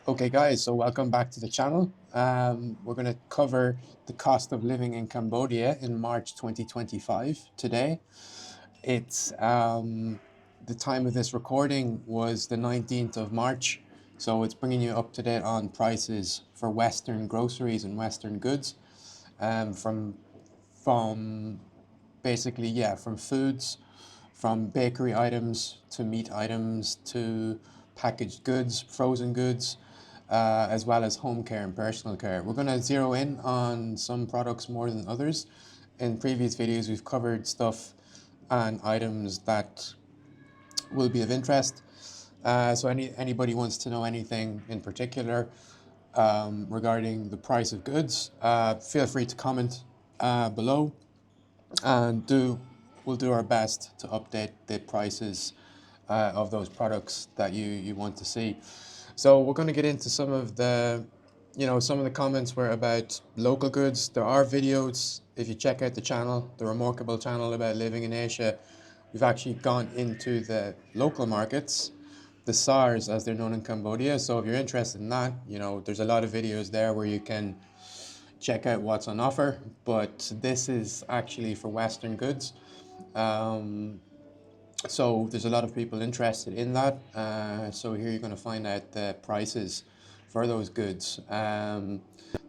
Okay guys, so welcome back to the channel. We're going to cover the cost of living in Cambodia in March 2025 today. It's the time of this recording was the 19th of March, so it's bringing you up to date on prices for Western groceries and Western goods from from basically, yeah, from foods, from bakery items to meat items to packaged goods, frozen goods, as well as home care and personal care. We're going to zero in on some products more than others. In previous videos, we've covered stuff and items that will be of interest. So anybody wants to know anything in particular regarding the price of goods, feel free to comment below, and we'll do our best to update the prices of those products that you want to see. So we're going to get into some of the, some of the comments were about local goods. There are videos, if you check out the channel, the remarkable channel about living in Asia, we've actually gone into the local markets, the SARs as they're known in Cambodia. So if you're interested in that, there's a lot of videos there where you can check out what's on offer, but this is actually for Western goods. So there's a lot of people interested in that. So here you're going to find out the prices for those goods.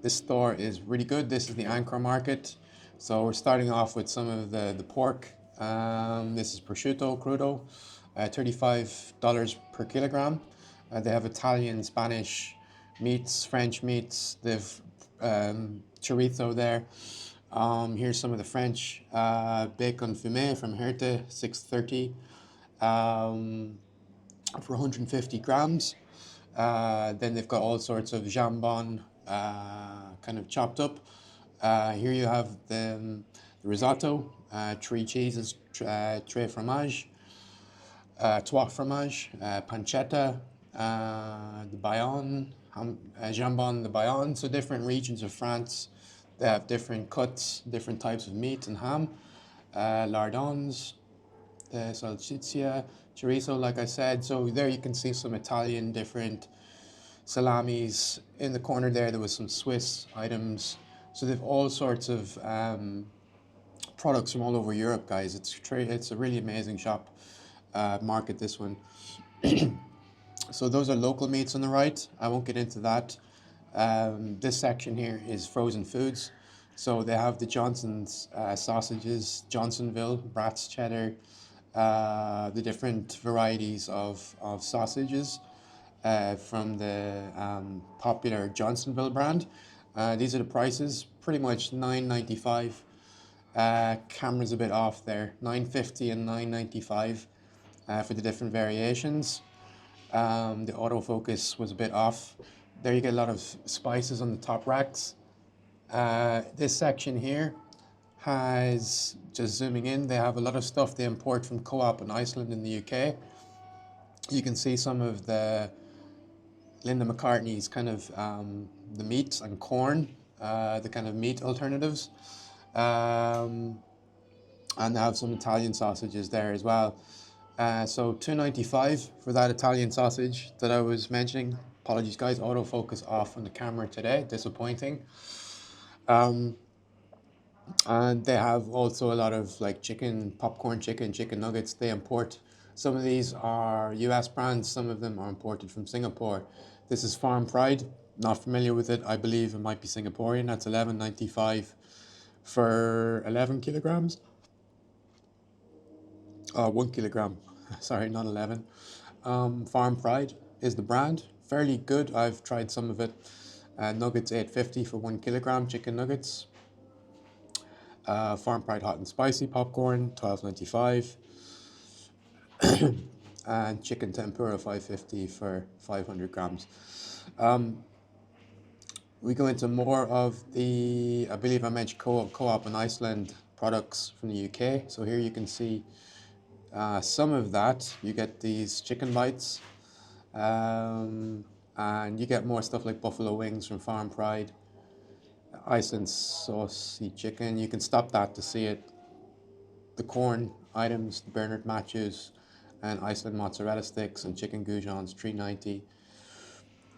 This store is really good. This is the Anchor Market. So we're starting off with some of the pork. This is prosciutto crudo, $35 per kilogram. They have Italian, Spanish meats, French meats. They've chorizo there. Here's some of the French bacon fumé from Herté, 630 for 150 grams. Then they've got all sorts of jambon kind of chopped up. Here you have the risotto, three cheeses, trois fromage, trois fromage, pancetta, the Bayonne, jambon the Bayonne. So different regions of France, they have different cuts, different types of meat and ham. Lardons, the salsiccia, chorizo, like I said. So there you can see some Italian different salamis. In the corner there was some Swiss items. So they've all sorts of products from all over Europe, guys. It's a really amazing shop, market, this one. So those are local meats on the right. I won't get into that. This section here is frozen foods. So they have the Johnson's sausages, Johnsonville, Bratz cheddar, the different varieties of sausages from the popular Johnsonville brand. These are the prices, pretty much $9.95. Camera's a bit off there, $9.50 and $9.95 for the different variations. The autofocus was a bit off. There you get a lot of spices on the top racks. This section here has, just zooming in, they have a lot of stuff they import from Co-op in Iceland and the UK. You can see some of the Linda McCartney's kind of the meat and corn, the kind of meat alternatives. And they have some Italian sausages there as well. So $2.95 for that Italian sausage that I was mentioning. Apologies guys, autofocus off on the camera today, disappointing. And they have also a lot of like chicken, popcorn chicken, chicken nuggets they import. Some of these are US brands, some of them are imported from Singapore. This is Farm Pride, not familiar with it. I believe it might be Singaporean. That's $11.95 for 11 kilograms. 1 kilogram, sorry, not 11. Farm Pride is the brand, fairly good. I've tried some of it. Nuggets, $8.50 for 1 kilogram, chicken nuggets. Farm Pride hot and spicy popcorn, $12.95. And chicken tempura, $5.50 for 500 grams. We go into more of the, I believe I mentioned Co-op in Iceland products from the UK. So here you can see some of that. You get these chicken bites, and you get more stuff like buffalo wings from Farm Pride, Iceland saucy chicken. You can stop that to see it. The corn items, the Bernard matches, and Iceland mozzarella sticks and chicken goujons, $3.90.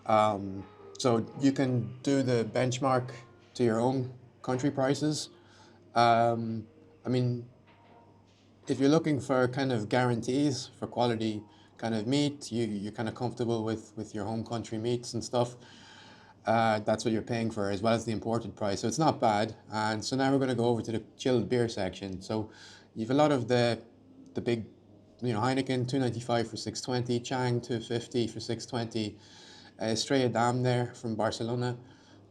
Um, so you can do the benchmark to your own country prices. Um, I mean, if you're looking for kind of guarantees for quality kind of meat, you're kind of comfortable with your home country meats and stuff. That's what you're paying for as well as the imported price. So it's not bad. And so now we're going to go over to the chilled beer section. So you've a lot of the big, Heineken 295 for 620, Chang 250 for 620, Estrella Damm there from Barcelona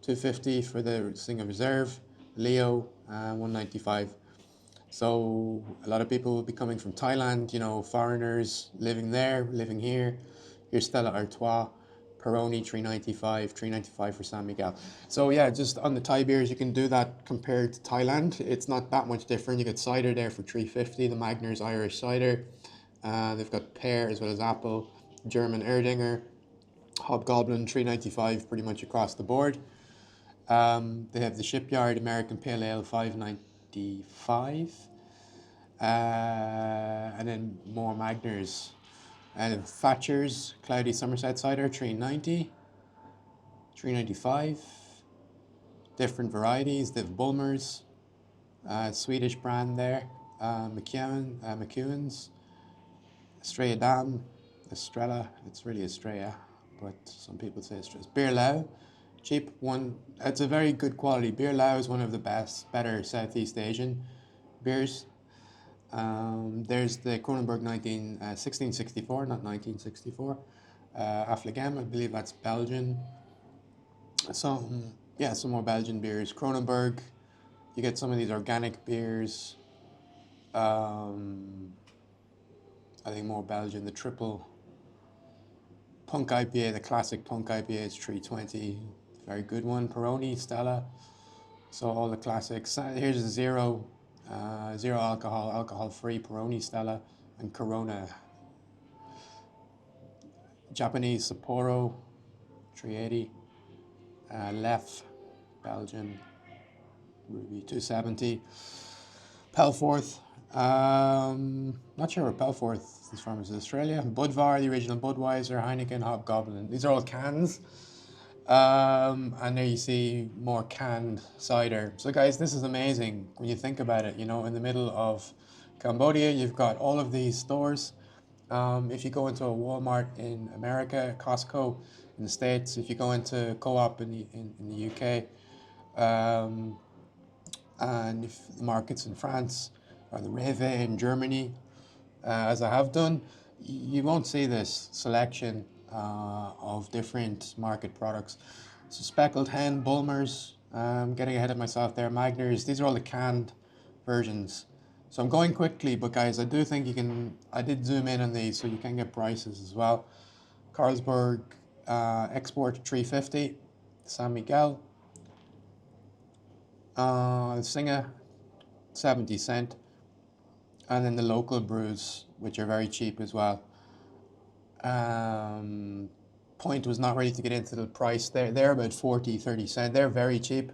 250 for the Singer Reserve, Leo 195. So a lot of people will be coming from Thailand, foreigners living there, living here. Here's Stella Artois, Peroni 395 for San Miguel. So yeah, just on the Thai beers, you can do that compared to Thailand. It's not that much different. You get cider there for 350, the Magners Irish cider. They've got pear as well as apple, German Erdinger, Hobgoblin 395 pretty much across the board. They have the Shipyard American Pale Ale 595. And then more Magners. And Thatcher's Cloudy Somerset Cider 390, 395. Different varieties. They have Bulmers, Swedish brand there. McEwen's, Estrella Damm, Estrella. It's really Estrella, but some people say Estrella. Beer Lao, cheap one. It's a very good quality. Beer Lao is one of the better Southeast Asian beers. There's the Kronenberg 1664, not 1964. Affligem, I believe that's Belgian. Some more Belgian beers. Kronenberg, you get some of these organic beers. I think more Belgian. The triple Punk IPA, the classic Punk IPA is 320. Very good one. Peroni, Stella. So all the classics. Here's a zero alcohol, alcohol-free Peroni, Stella, and Corona. Japanese Sapporo, 380. Lef, Belgian, Ruby, 270. Pelforth, not sure where Pelforth is from. Is it Australia? Budvar, the original Budweiser, Heineken, Hobgoblin. These are all cans. And there you see more canned cider. So guys, this is amazing when you think about it. In the middle of Cambodia, you've got all of these stores. If you go into a Walmart in America, Costco in the States, if you go into Co-op in the UK, and if the markets in France or the Rewe in Germany, as I have done, you won't see this selection of different market products. So Speckled Hen, Bulmers, getting ahead of myself there, Magners, these are all the canned versions. So I'm going quickly, but guys, I do think I did zoom in on these so you can get prices as well. Carlsberg Export 350, San Miguel, Singer 70 cent, and then the local brews, which are very cheap as well. Point was not ready to get into the price. They're about 40, 30 cent. They're very cheap.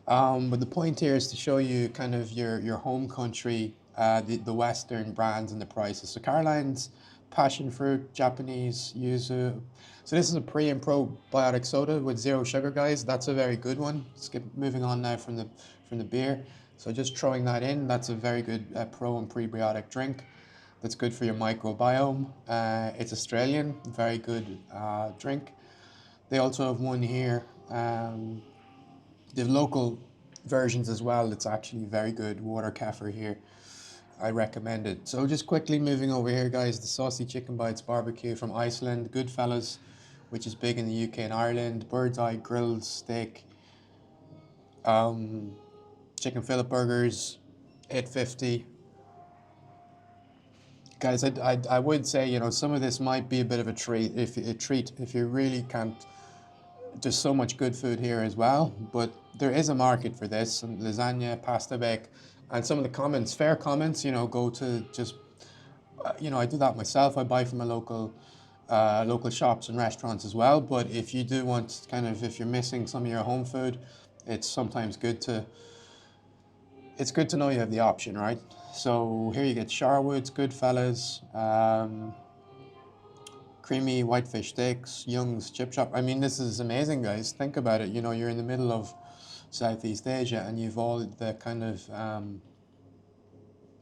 But the point here is to show you kind of your home country, the Western brands and the prices. So Caroline's passion fruit, Japanese yuzu. So this is a pre and probiotic soda with zero sugar, guys. That's a very good one. Moving on now from the beer. So just throwing that in. That's a very good pro and prebiotic drink. That's good for your microbiome. It's Australian, very good drink. They also have one here. They have local versions as well. It's actually very good. Water kefir here. I recommend it. So just quickly moving over here, guys. The Saucy Chicken Bites Barbecue from Iceland. Goodfellas, which is big in the UK and Ireland. Bird's Eye Grilled Steak. Chicken fillet burgers, 850. Guys, I would say, some of this might be a bit of a treat if you really can't. There's so much good food here as well, but there is a market for this. And lasagna, pasta bake, and some of the comments, fair comments, go to just, I do that myself. I buy from a local shops and restaurants as well. But if you do want if you're missing some of your home food, it's sometimes good to know you have the option, right? So here you get Sharwood's, Goodfellas, creamy whitefish steaks, Young's chip shop. I mean, this is amazing, guys. Think about it. You know, you're in the middle of Southeast Asia, and you've all the kind of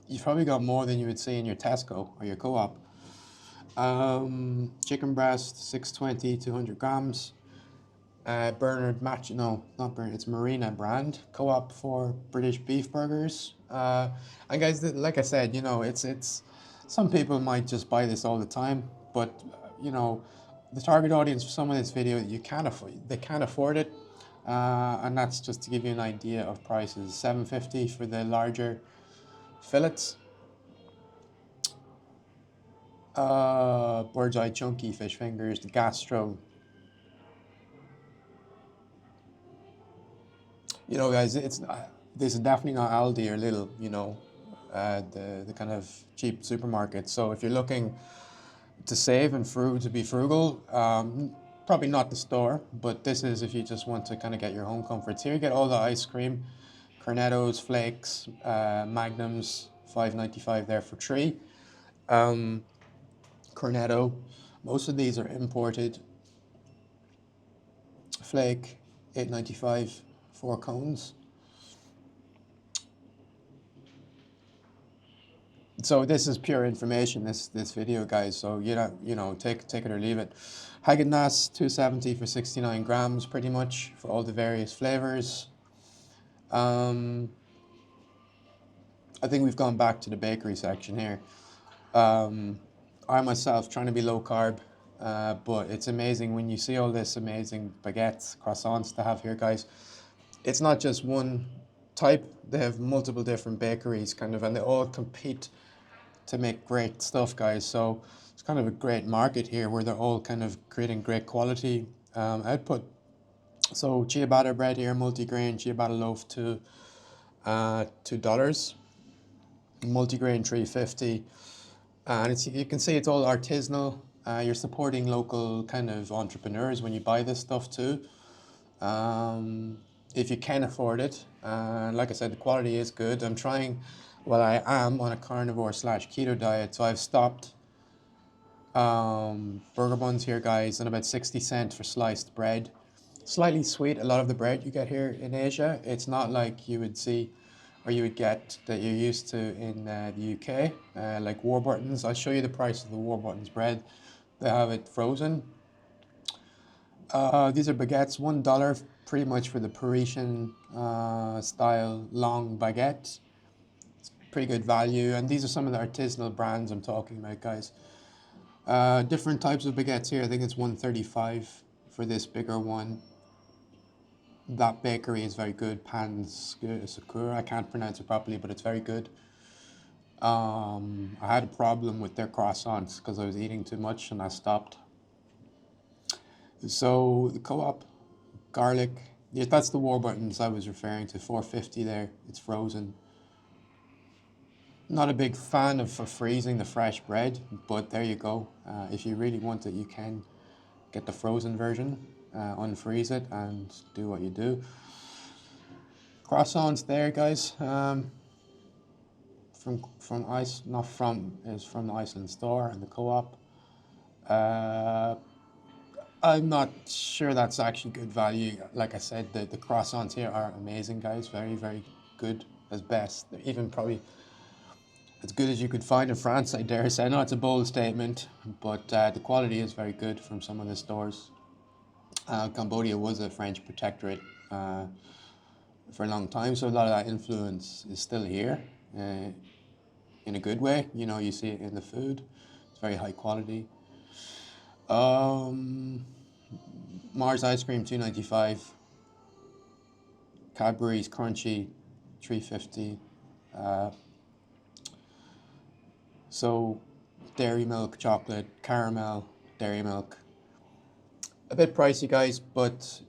you've probably got more than you would see in your Tesco or your Co-op. Chicken breast, 620, 200 grams. Bernard Match, no, not Bernard, it's Marina brand. Co-op for British beef burgers. And guys, like I said, you know, it's some people might just buy this all the time, but you know, the target audience for some of this video, they can't afford it. And that's just to give you an idea of prices. $7.50 for the larger fillets. Bird's eye chunky fish fingers, the gastro. You know, guys, this is definitely not Aldi or Lidl. You know, the kind of cheap supermarket. So if you're looking to save and to be frugal, probably not the store, but this is if you just want to kind of get your home comforts. Here you get all the ice cream, Cornettos, flakes, Magnums, $5.95 there for three. Cornetto, most of these are imported. Flake, $8.95, 4 cones. So this is pure information, this video, guys. So you know, take it or leave it. Haagen-Dazs, $2.70 for 69 grams, pretty much for all the various flavors. I think we've gone back to the bakery section here. I myself trying to be low carb, but it's amazing when you see all this amazing baguettes, croissants to have here, guys. It's not just one type. They have multiple different bakeries, kind of, and they all compete to make great stuff, guys. So it's kind of a great market here where they're all kind of creating great quality output. So ciabatta bread here, multigrain ciabatta loaf to $2, multigrain $3.50, and you can see it's all artisanal. You're supporting local kind of entrepreneurs when you buy this stuff too. If you can afford it, like I said, the quality is good. I am on a carnivore/keto diet, so I've stopped burger buns here, guys, and about 60 cents for sliced bread. Slightly sweet, a lot of the bread you get here in Asia. It's not like you would see or you would get that you're used to in the UK, like Warburton's. I'll show you the price of the Warburton's bread. They have it frozen. These are baguettes, $1 pretty much for the Parisian style long baguette. It's pretty good value, and these are some of the artisanal brands I'm talking about, guys. Different types of baguettes here. I think it's $1.35 for this bigger one. That bakery is very good, Pan Sakura. I can't pronounce it properly, but it's very good. I had a problem with their croissants because I was eating too much and I stopped. So the Co-op, garlic, yeah, that's the Warburtons I was referring to, $4.50 there. It's frozen. Not a big fan of freezing the fresh bread, but there you go. If you really want it, you can get the frozen version, unfreeze it, and do what you do. Croissants there, guys. From the Iceland store and the Co-op. I'm not sure that's actually good value. Like I said, the croissants here are amazing, guys. Very, very good, as best. They're even probably as good as you could find in France, I dare say. I know it's a bold statement, but the quality is very good from some of the stores. Cambodia was a French protectorate for a long time, so a lot of that influence is still here in a good way. You know, you see it in the food. It's very high quality. Mars ice cream, $2.95. Cadbury's crunchy, $3.50. So dairy milk, chocolate, caramel, dairy milk. A bit pricey, guys, but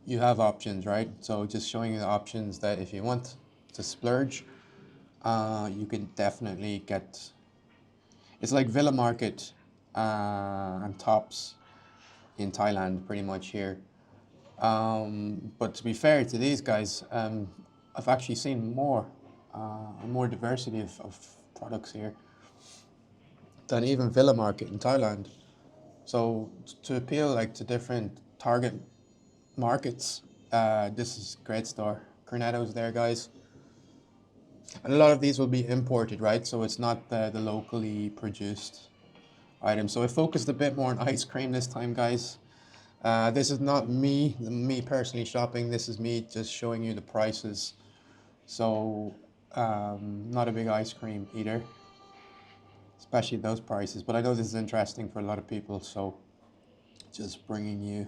you have options, right? So just showing you the options that if you want to splurge, you can definitely get. It's like Villa Market and Tops in Thailand, pretty much here. But to be fair to these guys, I've actually seen more diversity of products here than even Villa Market in Thailand. So to appeal like to different target markets, this is a great store. Cornetto's there, guys. And a lot of these will be imported, right? So it's not the locally produced item. So I focused a bit more on ice cream this time, guys. This is not me personally shopping. This is me just showing you the prices. So not a big ice cream eater, especially those prices. But I know this is interesting for a lot of people, so just bringing you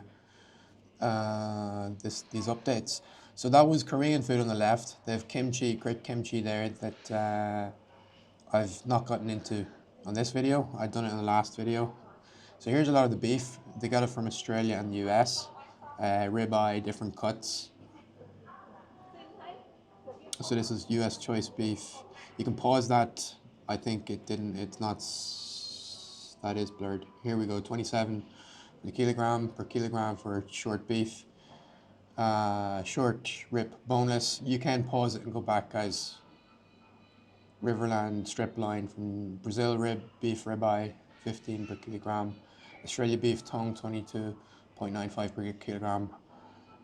these updates. So that was Korean food on the left. They have kimchi, great kimchi there that I've not gotten into on this video. I've done it in the last video. So here's a lot of the beef. They got it from Australia and the US. Ribeye, different cuts. So this is US choice beef. You can pause that. I think it didn't, it's not, that is blurred. Here we go, 27 per kilogram for short beef. Short rib, boneless. You can pause it and go back, guys. Riverland strip line from Brazil rib, beef ribeye, 15 per kilogram. Australia beef tongue, 22.95 per kilogram.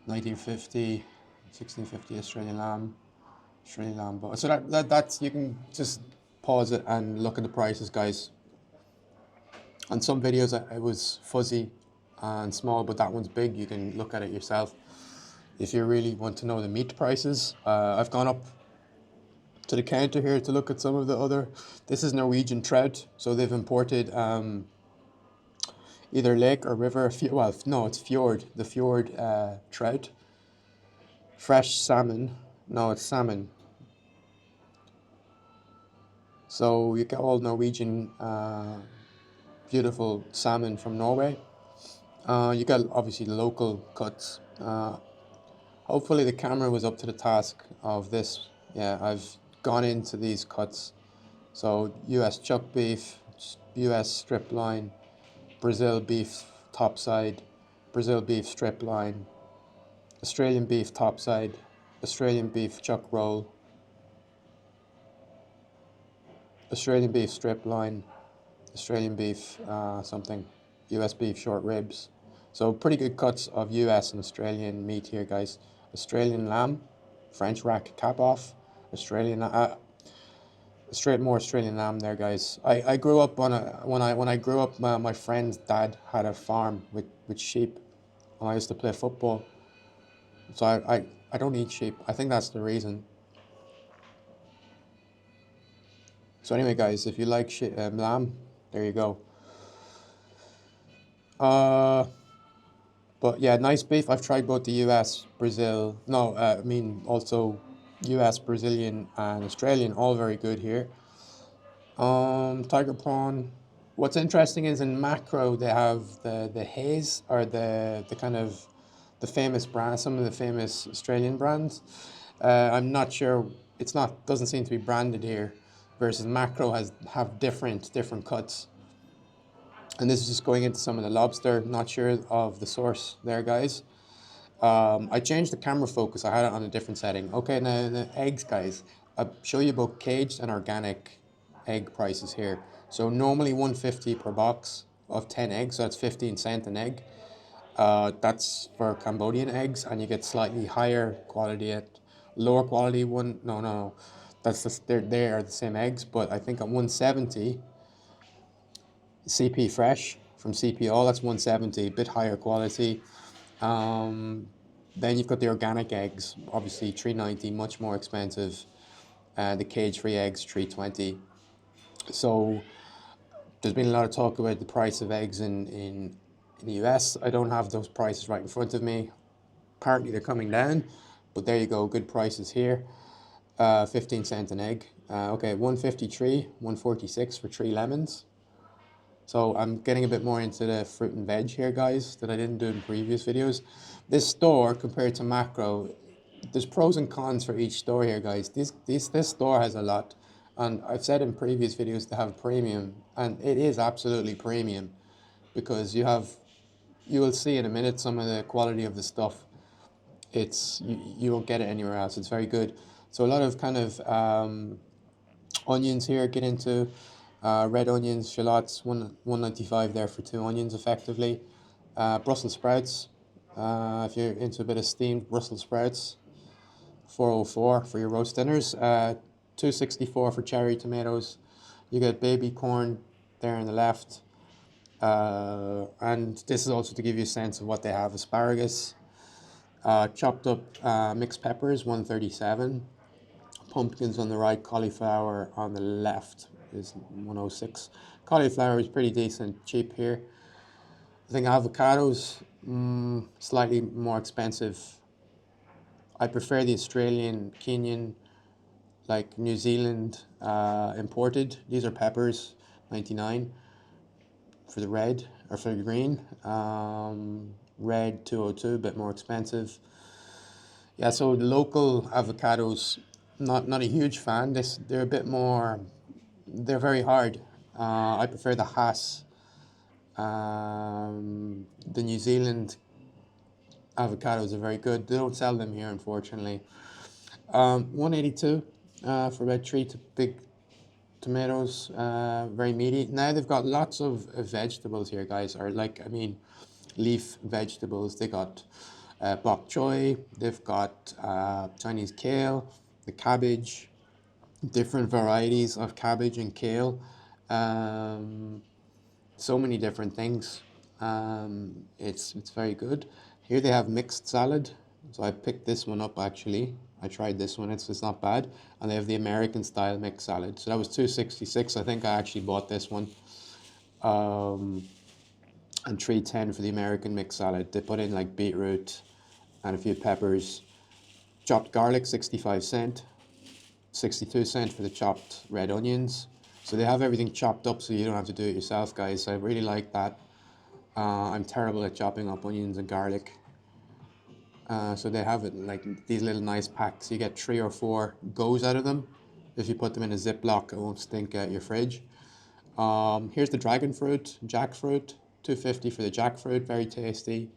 1950, 1650 Australian lamb. So that's, you can just pause it and look at the prices, guys. On some videos it was fuzzy and small, but that one's big. You can look at it yourself if you really want to know the meat prices. I've gone up to the counter here to look at some of the other. This is Norwegian trout, so they've imported either lake or river. Well, no, it's fjord. The fjord trout. Fresh salmon. No, it's salmon. So you get all Norwegian beautiful salmon from Norway. You got obviously the local cuts. Hopefully the camera was up to the task of this. Yeah, I've gone into these cuts. So US chuck beef, US strip line, Brazil beef topside, Brazil beef strip line, Australian beef topside, Australian beef chuck roll, Australian beef strip line, Australian beef something, US beef short ribs. So pretty good cuts of US and Australian meat here, guys. Australian lamb, French rack cap off, Australian more Australian lamb there, guys. I grew up on when I grew up, my friend's dad had a farm with sheep, and I used to play football. So I don't eat sheep. I think that's the reason. So anyway, guys, if you like lamb, there you go. But yeah, nice beef. I've tried both the US, Brazil. No, I mean also US, Brazilian, and Australian. All very good here. Tiger prawn. What's interesting is in macro they have the haze, or the kind of the famous brand, some of the famous Australian brands. I'm not sure. It's not, doesn't seem to be branded here. Versus macro have different cuts. And this is just going into some of the lobster. Not sure of the source there, guys. I changed the camera focus. I had it on a different setting. Okay, now the eggs, guys. I'll show you both caged and organic egg prices here. So normally 150 per box of 10 eggs, so that's 15 cents an egg. That's for Cambodian eggs, and you get slightly higher quality at lower quality one. No. That's just, they are the same eggs, but I think at 170, CP Fresh from CP All, that's 170, a bit higher quality. Then you've got the organic eggs, obviously 390, much more expensive. The cage-free eggs, 320. So there's been a lot of talk about the price of eggs in the US. I don't have those prices right in front of me. Apparently they're coming down, but there you go, good prices here. 15 cents an egg. Okay, 153, 146 for 3 lemons. So I'm getting a bit more into the fruit and veg here, guys, that I didn't do in previous videos. This store, compared to macro, there's pros and cons for each store here, guys. This store has a lot. And I've said in previous videos to have premium, and it is absolutely premium, because you will see in a minute some of the quality of the stuff. You won't get it anywhere else. It's very good. So a lot of kind of onions here get into. Red onions, shallots, 195 there for 2 onions effectively. Brussels sprouts, if you're into a bit of steamed Brussels sprouts, 404 for your roast dinners. 264 for cherry tomatoes. You get baby corn there on the left. And this is also to give you a sense of what they have. Asparagus, chopped up mixed peppers, 137. Pumpkins on the right, cauliflower on the left is 106. Cauliflower is pretty decent, cheap here. I think avocados, slightly more expensive. I prefer the Australian, Kenyan, like New Zealand imported. These are peppers, 99 for the red or for the green. Red 202, a bit more expensive. Yeah, so the local avocados, not a huge fan. They're a bit more, they're very hard. I prefer the Hass. The New Zealand avocados are very good. They don't sell them here, unfortunately. 182 for about big tomatoes, very meaty. Now they've got lots of vegetables here, guys. Or like, I mean, leaf vegetables. They got bok choy. They've got Chinese kale, the cabbage, different varieties of cabbage and kale. So many different things. It's very good. Here they have mixed salad. So I picked this one up actually. I tried this one. It's not bad. And they have the American style mixed salad. So that was 266. I think I actually bought this one. And 310 for the American mixed salad. They put in like beetroot and a few peppers. Chopped garlic, 65 cent. 62 cent for the chopped red onions. So they have everything chopped up so you don't have to do it yourself, guys. So I really like that. I'm terrible at chopping up onions and garlic. So they have it like these little nice packs. You get 3 or 4 goes out of them. If you put them in a Ziploc, it won't stink out your fridge. Here's the dragon fruit, jackfruit, 250 for the jackfruit, very tasty.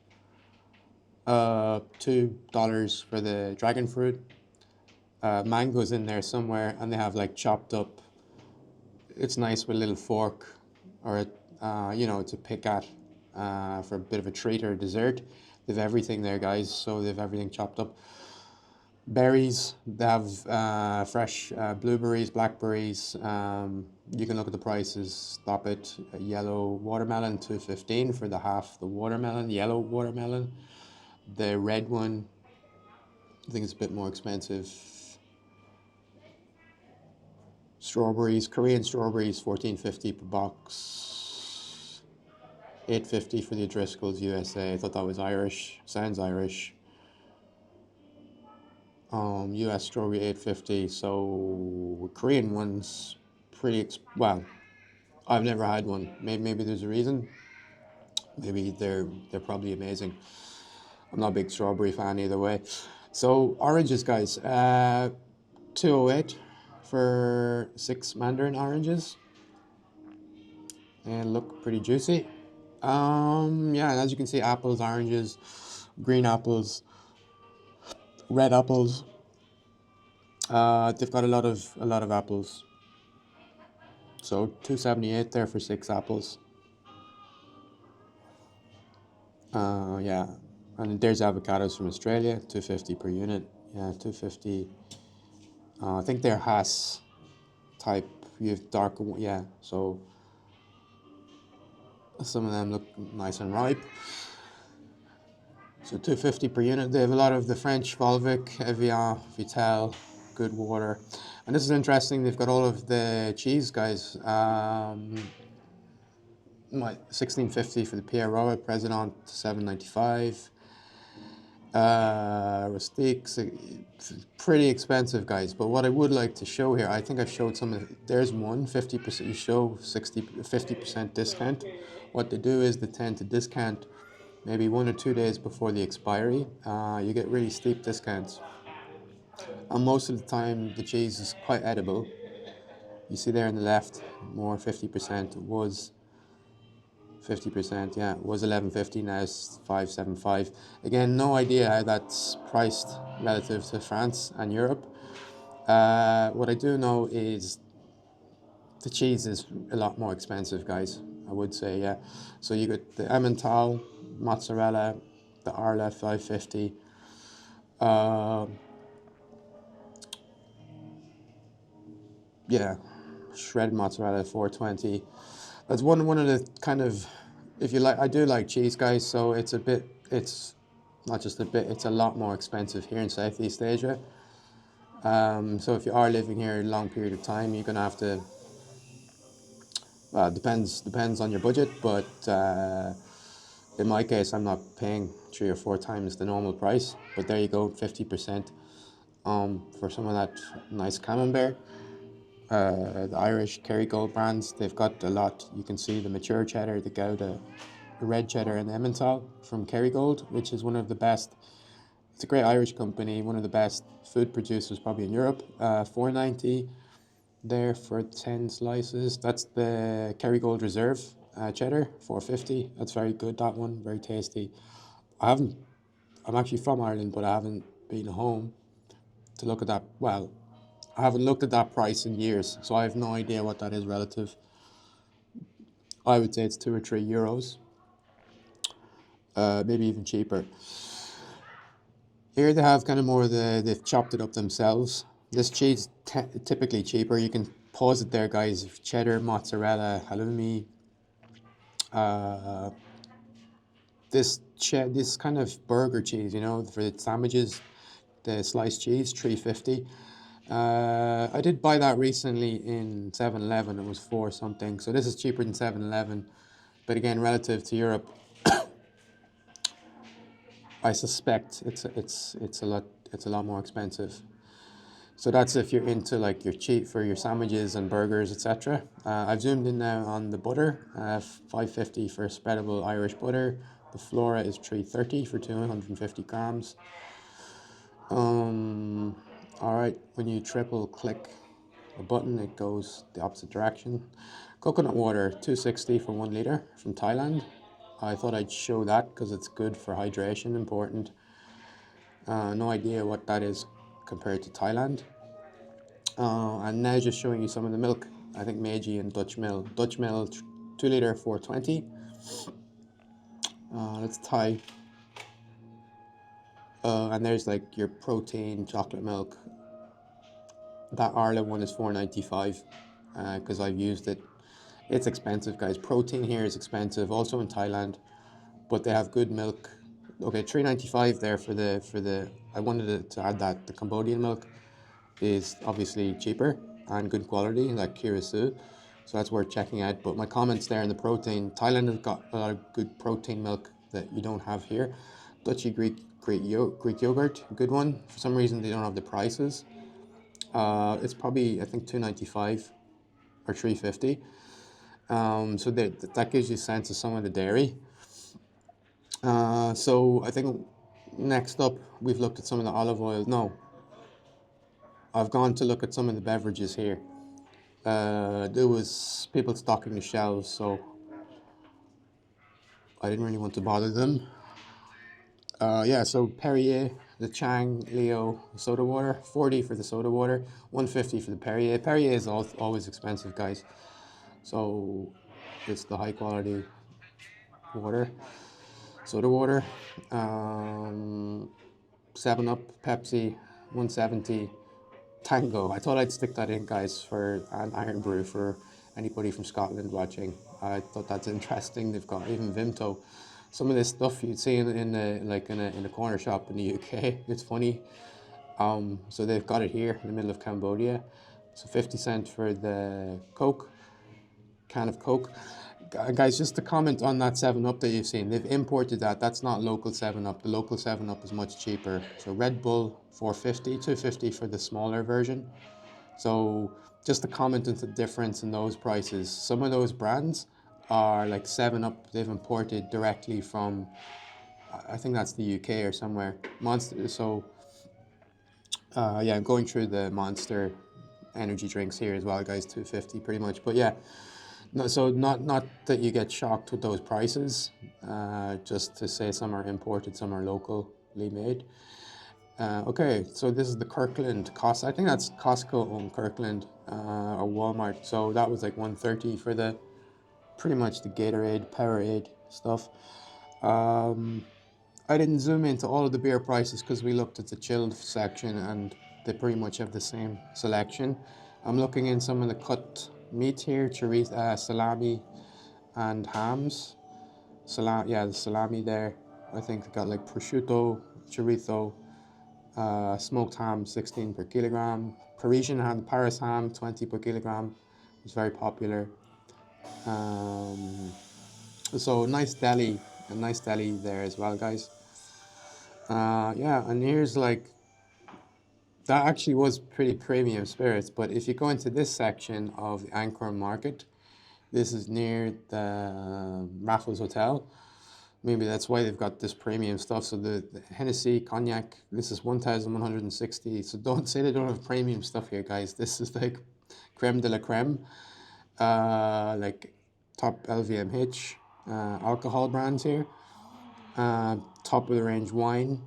$2 for the dragon fruit. Mangoes in there somewhere, and they have like chopped up. It's nice with a little fork, or to pick at for a bit of a treat or a dessert. They've everything there, guys. So they've everything chopped up. Berries, they have fresh blueberries, blackberries. You can look at the prices. Stop it. Yellow watermelon, 215 for the half the watermelon. Yellow watermelon. The red one, I think it's a bit more expensive. Strawberries, Korean strawberries, 14.50 per box. 8.50 for the O'Driscoll's USA. I thought that was Irish. Sounds Irish. US strawberry 8.50. So Korean ones pretty well. I've never had one. Maybe there's a reason. Maybe they're probably amazing. I'm not a big strawberry fan either way. So oranges, guys. 208 for 6 mandarin oranges. And look pretty juicy. Yeah, and as you can see, apples, oranges, green apples, red apples. They've got a lot of apples. So 278 there for 6 apples. Yeah, and there's avocados from Australia, 250 per unit. Yeah, 250. I think they're Hass type. You have darker, yeah. So some of them look nice and ripe. So 250 per unit. They have a lot of the French Volvic, Evian, Vitel, good water. And this is interesting, they've got all of the cheese, guys. 1650 for the Pierrot, President, 795. Rustiques, pretty expensive, guys. But what I would like to show here, I think I've showed some of, there's one, 50%, you show 50% discount. What they do is they tend to discount maybe 1 or 2 days before the expiry. You get really steep discounts. And most of the time, the cheese is quite edible. You see there on the left, more 50%. It was 50%, yeah, it was 11.50, now it's 5.75. Again, no idea how that's priced relative to France and Europe. What I do know is the cheese is a lot more expensive, guys. I would say, yeah. So you got the Emmental, mozzarella, the Arla 550. Yeah, shredded mozzarella 420. That's one of the kind of, if you like, I do like cheese, guys. So it's not just a bit, it's a lot more expensive here in Southeast Asia. So if you are living here a long period of time, you're gonna have to. Well, depends on your budget, but in my case, I'm not paying 3 or 4 times the normal price. But there you go, 50% for some of that nice camembert. The Irish Kerrygold brands, they've got a lot. You can see the mature cheddar, the Gouda, the red cheddar, and the Emmental from Kerrygold, which is one of the best. It's a great Irish company, one of the best food producers probably in Europe. 490 there for 10 slices. That's the Kerrygold Reserve cheddar, 450. That's very good, that one, very tasty. I'm actually from Ireland, but I haven't been home to look at that. Well, I haven't looked at that price in years, so I have no idea what that is relative. I would say it's €2 or €3, maybe even cheaper. Here they have kind of more they've chopped it up themselves. This cheese typically cheaper. You can pause it there, guys. Cheddar, mozzarella, halloumi. This kind of burger cheese, you know, for the sandwiches, the sliced cheese, 350. I did buy that recently in 7-Eleven. It was 4 something. So this is cheaper than 7-Eleven. But again, relative to Europe, I suspect it's a lot more expensive. So that's if you're into like your cheap for your sandwiches and burgers, etc. I've zoomed in now on the butter, 550 for spreadable Irish butter. The Flora is 330 for 250 grams. All right, when you triple click a button, it goes the opposite direction. Coconut water, 260 for 1 liter from Thailand. I thought I'd show that because it's good for hydration, important. No idea what that is compared to Thailand. And now just showing you some of the milk. I think Meiji and Dutch Mill. Dutch Mill, 2 liter, 420. That's Thai. And there's like your protein chocolate milk. That Arla one is 495 because I've used it. It's expensive, guys. Protein here is expensive, also in Thailand, but they have good milk. Okay, 395 there for the. I wanted to add that the Cambodian milk is obviously cheaper and good quality, like Kirisu, so that's worth checking out. But my comments there in the protein, Thailand has got a lot of good protein milk that you don't have here. Dutchy Greek yogurt, good one. For some reason they don't have the prices. It's probably I think 295 or 350. So that gives you a sense of some of the dairy. So I think next up we've looked at some of the olive oil. No, I've gone to look at some of the beverages here. There was people stocking the shelves, so I didn't really want to bother them. Yeah, so Perrier, the Chang Leo soda water, 40 for the soda water, 150 for the Perrier. Perrier is always expensive, guys. So it's the high quality water, soda water. 7-Up, Pepsi, 170. Tango. I thought I'd stick that in, guys, for an Iron Brew for anybody from Scotland watching. I thought that's interesting. They've got even Vimto. Some of this stuff you'd see in a corner shop in the UK. It's funny. So they've got it here in the middle of Cambodia. So 50 cents for the Coke, can of Coke. Guys, just to comment on that 7-Up that you've seen, they've imported that. That's not local 7-Up. The local 7-Up is much cheaper. So Red Bull, 450, 250 for the smaller version. So just to comment on the difference in those prices, some of those brands are like 7-Up. They've imported directly from, I think that's the UK or somewhere. Monster. So yeah, I'm going through the Monster energy drinks here as well, guys. 250 pretty much. But yeah. No, so not that you get shocked with those prices, just to say some are imported, some are locally made. Okay, so this is the Kirkland cost. I think that's Costco owned Kirkland or Walmart. So that was like 130 for the pretty much the Gatorade, Powerade stuff. Um, I didn't zoom into all of the beer prices because we looked at the chilled section and they pretty much have the same selection. I'm looking in some of the cut meat here, chorizo, salami, and hams. Yeah, the salami there. I think they got like prosciutto, chorizo, smoked ham, 16 per kilogram. Parisian ham, Paris ham, 20 per kilogram. It's very popular. Um, so a nice deli there as well, guys. Yeah, and here's like that actually was pretty premium spirits. But if you go into this section of the Anchor Market, this is near the Raffles Hotel. Maybe that's why they've got this premium stuff. So the Hennessy cognac, this is 1,160. So don't say they don't have premium stuff here, guys. This is like creme de la creme, like top LVMH alcohol brands here. Top of the range wine.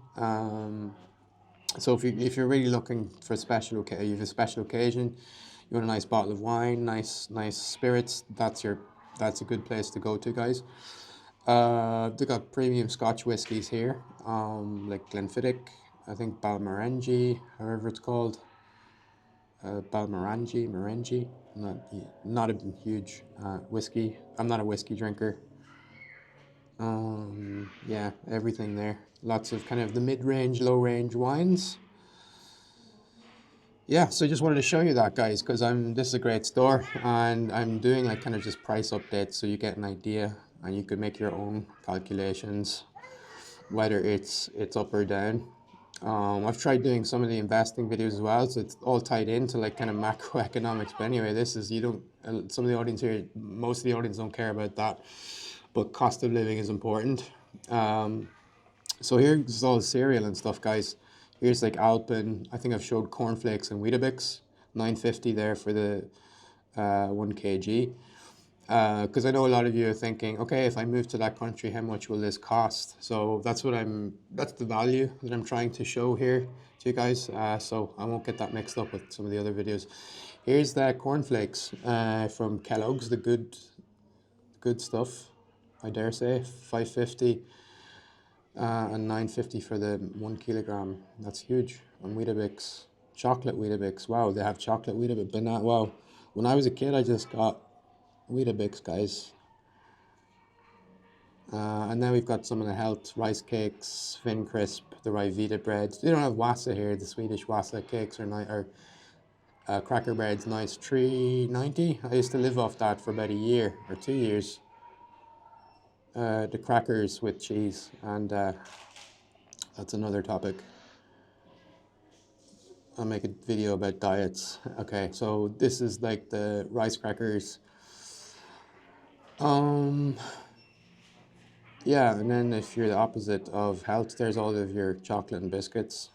So if you're really looking for a you have a special occasion, you want a nice bottle of wine, nice spirits. That's a good place to go to, guys. They got premium Scotch whiskies here, like Glenfiddich, I think Balmorangie, however it's called, Morangi. Not a huge whiskey. I'm not a whiskey drinker. Yeah, everything there. Lots of kind of the mid-range, low-range wines. Yeah, so I just wanted to show you that, guys, because this is a great store and I'm doing like kind of just price updates so you get an idea and you could make your own calculations whether it's up or down. I've tried doing some of the investing videos as well, so it's all tied into like kind of macroeconomics. But anyway, this is you don't some of the audience here, most of the audience don't care about that, but cost of living is important. So here's all the cereal and stuff, guys. Here's like Alpen. I think I've showed cornflakes and Weetabix, 950 there for the 1 kg. Because I know a lot of you are thinking, okay, if I move to that country, how much will this cost? So that's the value that I'm trying to show here to you guys. So I won't get that mixed up with some of the other videos. Here's the cornflakes from Kellogg's, the good stuff, I dare say, 550 and 950 for the 1 kilogram. That's huge. And Weetabix, chocolate Weetabix. Wow, they have chocolate Weetabix, but not wow. When I was a kid, I just got Weetabix, guys. And then we've got some of the health rice cakes, Thin Crisp, the Ryvita breads. They don't have wassa here. The Swedish wassa cakes or cracker breads, nice, 3.90. I used to live off that for about a year or 2 years. The crackers with cheese, and that's another topic. I'll make a video about diets. Okay, so this is like the rice crackers. Yeah, and then if you're the opposite of health, there's all of your chocolate and biscuits.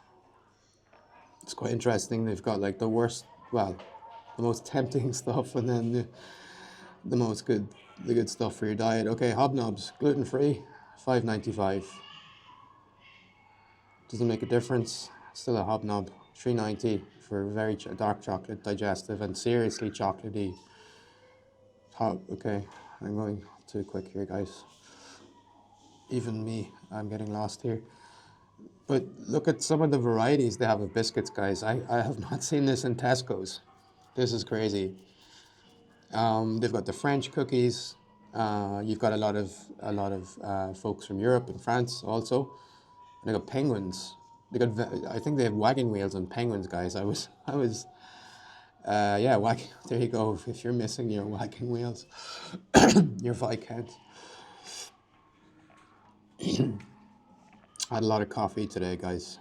It's quite interesting. They've got like the most tempting stuff, and then the good stuff for your diet. Okay, hobnobs, gluten free, $5.95. Doesn't make a difference. Still a hobnob, $3.90 for very dark chocolate, digestive, and seriously chocolatey. Okay, I'm going too quick here, guys. Even me, I'm getting lost here. But look at some of the varieties they have of biscuits, guys. I have not seen this in Tesco's. This is crazy. They've got the French cookies. You've got a lot of folks from Europe and France also. And they got penguins. I think they have wagon wheels on penguins, guys. Yeah, there you go. If you're missing your wagon wheels, your Viscount. I had a lot of coffee today, guys,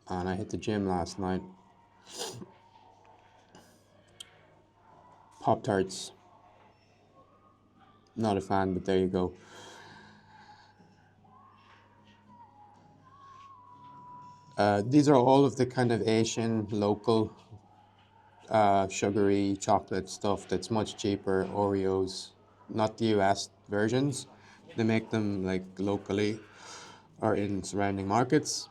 and I hit the gym last night. Pop-Tarts. Not a fan, but there you go. These are all of the kind of Asian, local, sugary chocolate stuff that's much cheaper. Oreos, not the US versions. They make them like locally or in surrounding markets.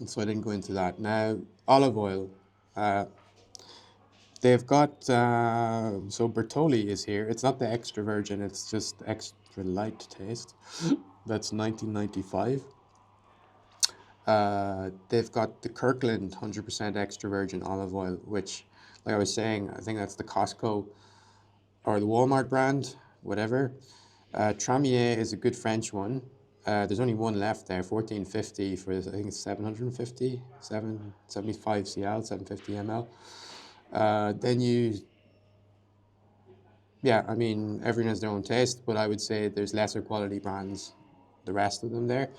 so I didn't go into that. Now, olive oil. Uh, they've got, so Bertoli is here. It's not the extra virgin, it's just extra light taste. That's 1995. They've got the Kirkland 100% extra virgin olive oil, which, like I was saying, I think that's the Costco or the Walmart brand, whatever. Tramier is a good French one. There's only one left there, 1450 for, I think it's 750, 775 cl, 750 ml. Then you, yeah, I mean, everyone has their own taste, but I would say there's lesser quality brands, the rest of them there.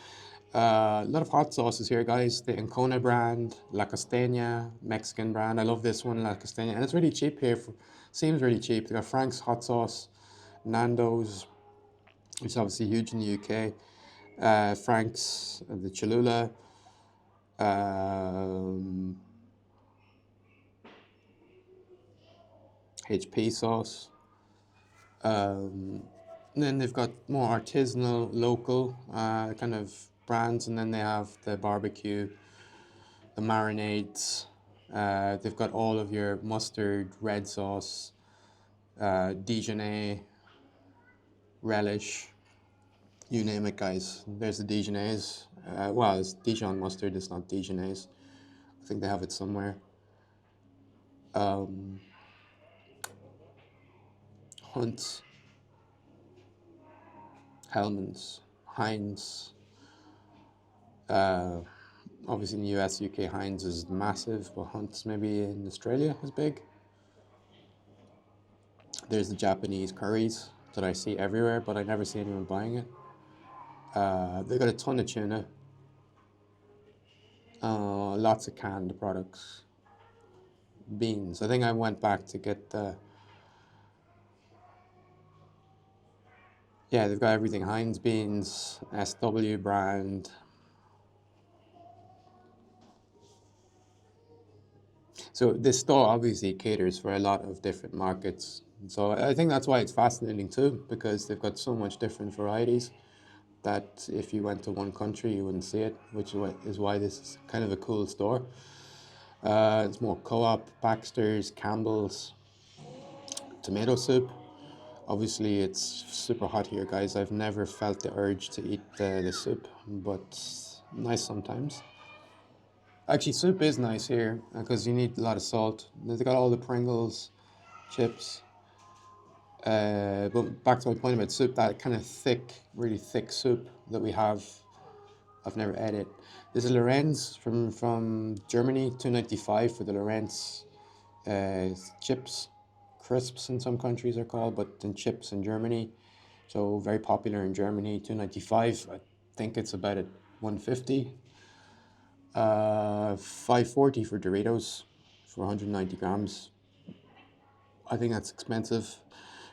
A lot of hot sauces here, guys. The Ancona brand, La Costeña, Mexican brand. I love this one, La Costeña. And it's really cheap here. Seems really cheap. They got Frank's hot sauce, Nando's, which is obviously huge in the UK. Frank's, the Cholula, HP sauce. And then they've got more artisanal, local kind of brands. And then they have the barbecue, the marinades. They've got all of your mustard, red sauce, Dijonais, relish, you name it, guys. There's the Dijonais. Well, it's Dijon mustard, it's not Dijonais. I think they have it somewhere. Hunt, Hellman's, Heinz. Obviously in the US, UK, Heinz is massive, but Hunt's maybe in Australia is big. There's the Japanese curries that I see everywhere, but I never see anyone buying it. They've got a ton of tuna, lots of canned products, beans. I think I went back to get the, yeah, they've got everything. Heinz beans, SW brand. So this store obviously caters for a lot of different markets. So I think that's why it's fascinating too, because they've got so much different varieties that if you went to one country, you wouldn't see it, which is why this is kind of a cool store. It's more Co-op, Baxter's, Campbell's, tomato soup. Obviously, it's super hot here, guys. I've never felt the urge to eat the soup, but nice sometimes. Actually, soup is nice here because you need a lot of salt. They've got all the Pringles, chips. But back to my point about soup, that kind of thick, really thick soup that we have, I've never ate it. This is Lorenz from Germany, 295 for the Lorenz chips. Crisps in some countries are called, but then chips in Germany. So very popular in Germany, 295. I think it's about at 150. 540 for Doritos for 190 grams. I think that's expensive.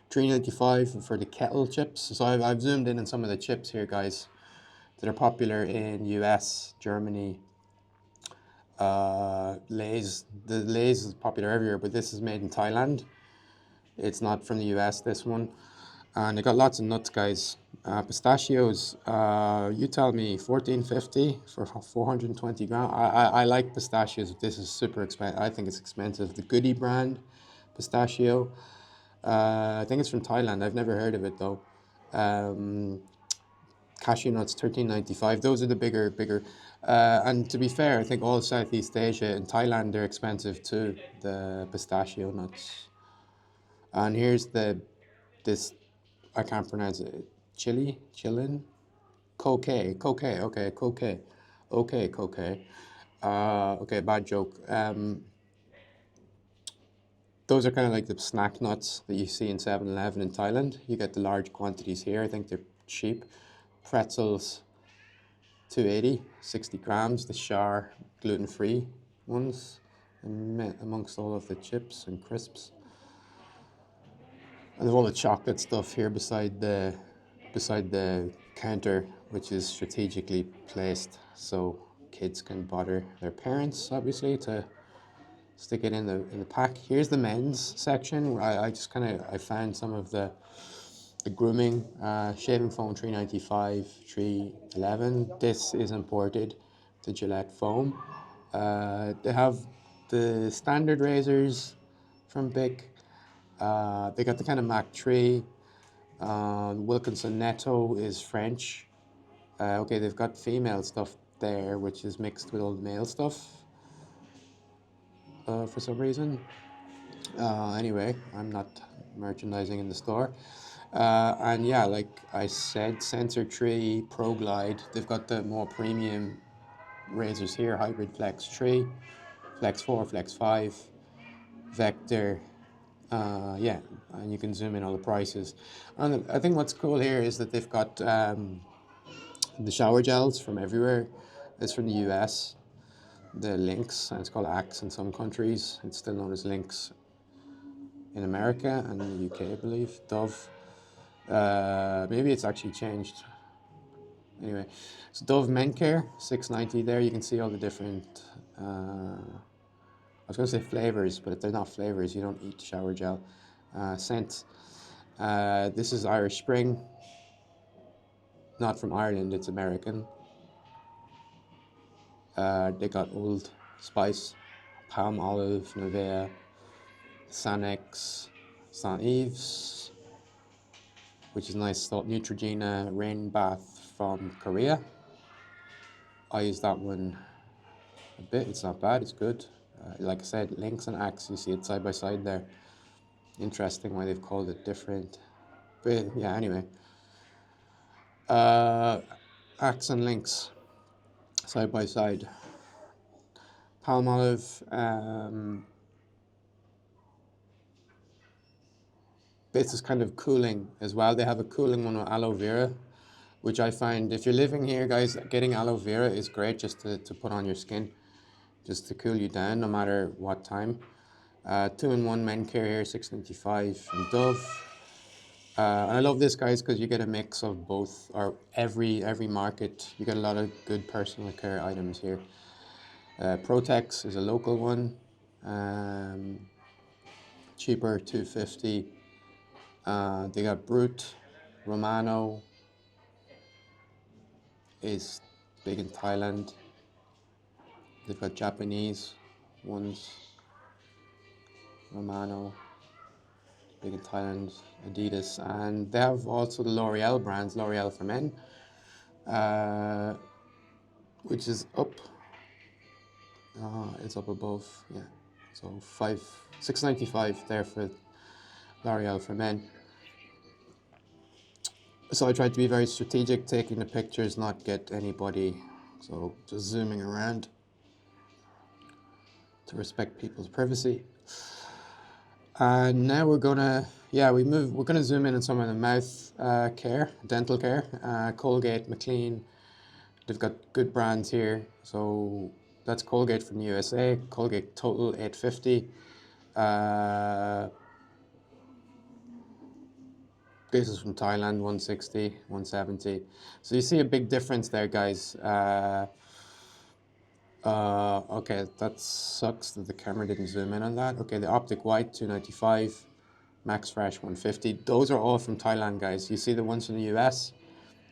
395 for the kettle chips. So I've zoomed in on some of the chips here, guys, that are popular in US, Germany. Lay's. The Lay's is popular everywhere, but this is made in Thailand. It's not from the US, this one. And they got lots of nuts, guys. Pistachios, you tell me, 1450 for 420 grams. I like pistachios. This is super expensive. I think it's expensive. The Goody brand pistachio. I think it's from Thailand. I've never heard of it though. Cashew nuts, 13.95. Those are the bigger. And to be fair, I think all Southeast Asia and Thailand they're expensive too. The pistachio nuts. And here's this I can't pronounce it. Chilin, okay, coque. Okay, bad joke. Those are kind of like the snack nuts that you see in 7-Eleven in Thailand. You get the large quantities here. I think they're cheap. Pretzels, 280, 60 grams. The Char gluten-free ones, amongst all of the chips and crisps. And there's all the chocolate stuff here beside the counter, which is strategically placed so kids can bother their parents, obviously, to stick it in the pack. Here's the men's section where I just I found some of the grooming, shaving foam 395, 311. This is imported, the Gillette foam. They have the standard razors from Bic. They got the kind of Mach 3. Wilkinson Netto is French. Okay, they've got female stuff there, which is mixed with all the male stuff for some reason. Anyway, I'm not merchandising in the store. And yeah, like I said, Sensor 3, Pro Glide, they've got the more premium razors here, Hybrid Flex 3, Flex 4, Flex 5, Vector. Yeah, and you can zoom in on the prices. And I think what's cool here is that they've got the shower gels from everywhere. It's from the US, the Lynx, and it's called Axe in some countries. It's still known as Lynx in America and in the UK, I believe. Dove. Maybe it's actually changed. Anyway, so Dove Men Care, $6.90 there. You can see all the different, I was going to say flavors, but if they're not flavors, you don't eat shower gel. Scents. This is Irish Spring. Not from Ireland, it's American. They got Old Spice, Palm Olive, Nivea, Sanex, St. Ives, which is nice stuff. Neutrogena Rain Bath from Korea. I use that one a bit. It's not bad. It's good. Like I said, Lynx and Axe. You see it side by side there. Interesting why they've called it different. But yeah, anyway. Axe and Lynx side by side. Palmolive. This is kind of cooling as well. They have a cooling one with aloe vera, which I find if you're living here, guys, getting aloe vera is great just to put on your skin, just to cool you down no matter what time. 2-in-1 men care here, $6.95 from Dove. And I love this, guys, because you get a mix of both, or every market. You get a lot of good personal care items here. Protex is a local one, cheaper, $2.50. They got Brute, Romano is big in Thailand. They've got Japanese ones, Romano, big in Thailand, Adidas, and they have also the L'Oreal brands, L'Oreal for Men, which is up. It's up above, yeah. So $6.95 there for L'Oreal for Men. So I tried to be very strategic, taking the pictures, not get anybody. So just zooming around to respect people's privacy. And now we're gonna, we're gonna zoom in on some of the mouth care, dental care. Colgate, McLean, they've got good brands here. So that's Colgate from the USA. Colgate Total $8.50. This is from Thailand, 160, 170. So you see a big difference there, guys. Okay, that sucks that the camera didn't zoom in on that. Okay, the Optic White, $2.95. Max Fresh, $1.50. Those are all from Thailand, guys. You see the ones from the US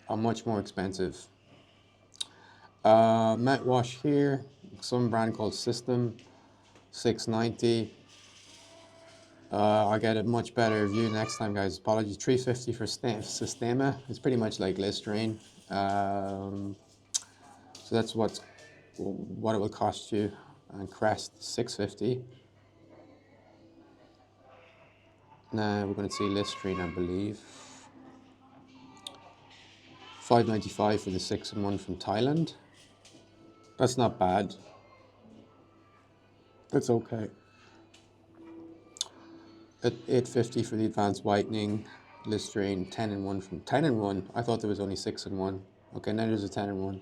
are much more expensive. Mouthwash here, some brand called System, $6.90. I'll get a much better review next time, guys. Apologies. $3.50 for Systema. It's pretty much like Listerine. So that's what it will cost you. And Crest, $6.50. Now we're going to see Listerine, I believe. $5.95 for the 6-in-1 from Thailand. That's not bad. That's okay. At $8.50 for the advanced whitening, Listerine, 10-in-1 from 10-in-1. I thought there was only 6-in-1. Okay, now there's a 10-in-1.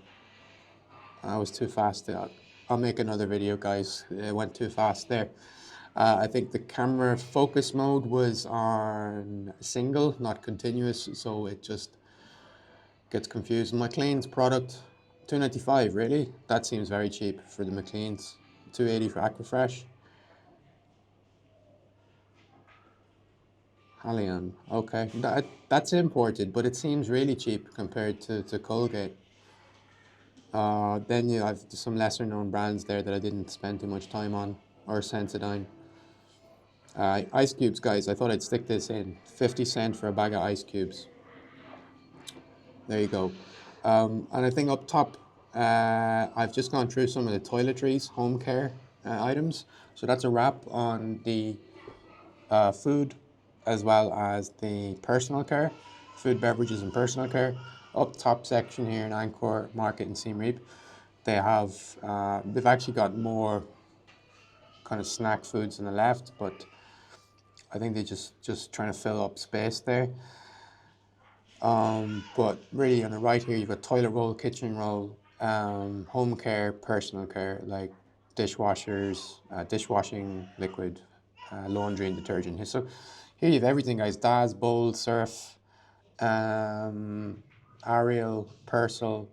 I was too fast there. I'll make another video, guys. It went too fast there. I think the camera focus mode was on single, not continuous, so it just gets confused. McLean's product, $2.95, really? That seems very cheap for the McLean's. $2.80 for Aquafresh. Halion, okay. That's imported, but it seems really cheap compared to Colgate. Then you have some lesser known brands there that I didn't spend too much time on, or Sensodyne. Ice cubes, guys. I thought I'd stick this in. 50 cents for a bag of ice cubes. There you go. And I think up top, I've just gone through some of the toiletries, home care items. So that's a wrap on the food as well as the personal care, food, beverages, and personal care. Up top section here in Angkor Market in Siem Reap, they have, they've actually got more kind of snack foods on the left, but I think they just trying to fill up space there. But really on the right here, you've got toilet roll, kitchen roll, home care, personal care, like dishwashers, dishwashing liquid, laundry and detergent. So here you have everything, guys. Daz, Bowl, Surf, Ariel, Persil.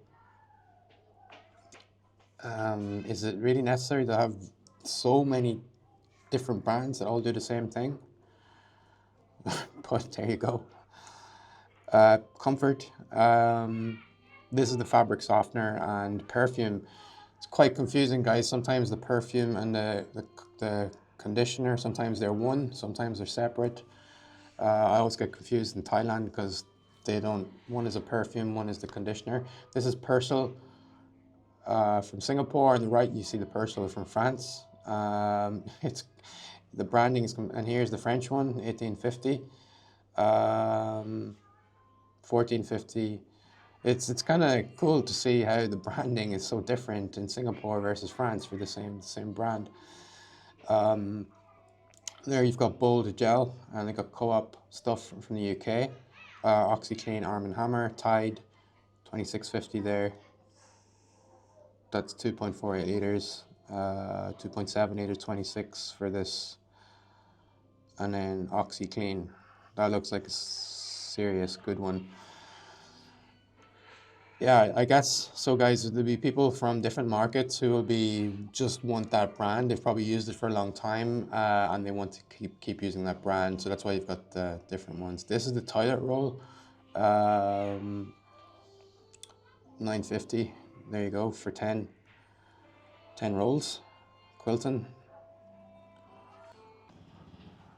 Is it really necessary to have so many different brands that all do the same thing? But there you go. Comfort. This is the fabric softener and perfume. It's quite confusing, guys. Sometimes the perfume and the conditioner, sometimes they're one, sometimes they're separate. I always get confused in Thailand because they don't, one is a perfume, one is the conditioner. This is Persil from Singapore. On the right, you see the Persil from France. It's the branding is, and here's the French one, 1850. 1450. It's kind of cool to see how the branding is so different in Singapore versus France for the same brand. There you've got Bold Gel, and they got Co-op stuff from the UK. OxyClean Arm & Hammer, Tide, 2650 there. That's 2.48 liters, 2.7 liters, 26 for this. And then OxyClean, that looks like a serious good one. Yeah, I guess so, guys. There'll be people from different markets who will be just want that brand. They've probably used it for a long time, and they want to keep using that brand. So that's why you've got the different ones. This is the toilet roll, 950. There you go for 10 rolls. Quilton.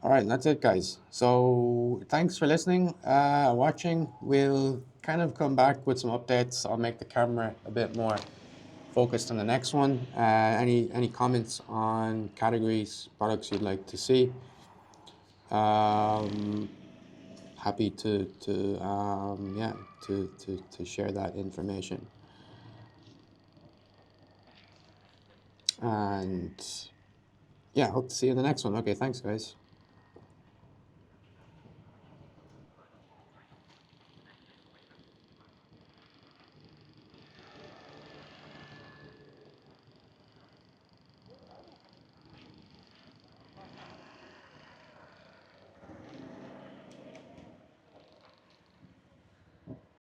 All right, that's it, guys. So thanks for listening, watching. We'll kind of come back with some updates. I'll make the camera a bit more focused on the next one. Any comments on categories, products you'd like to see? Happy to share that information. And yeah, hope to see you in the next one. Okay, thanks, guys.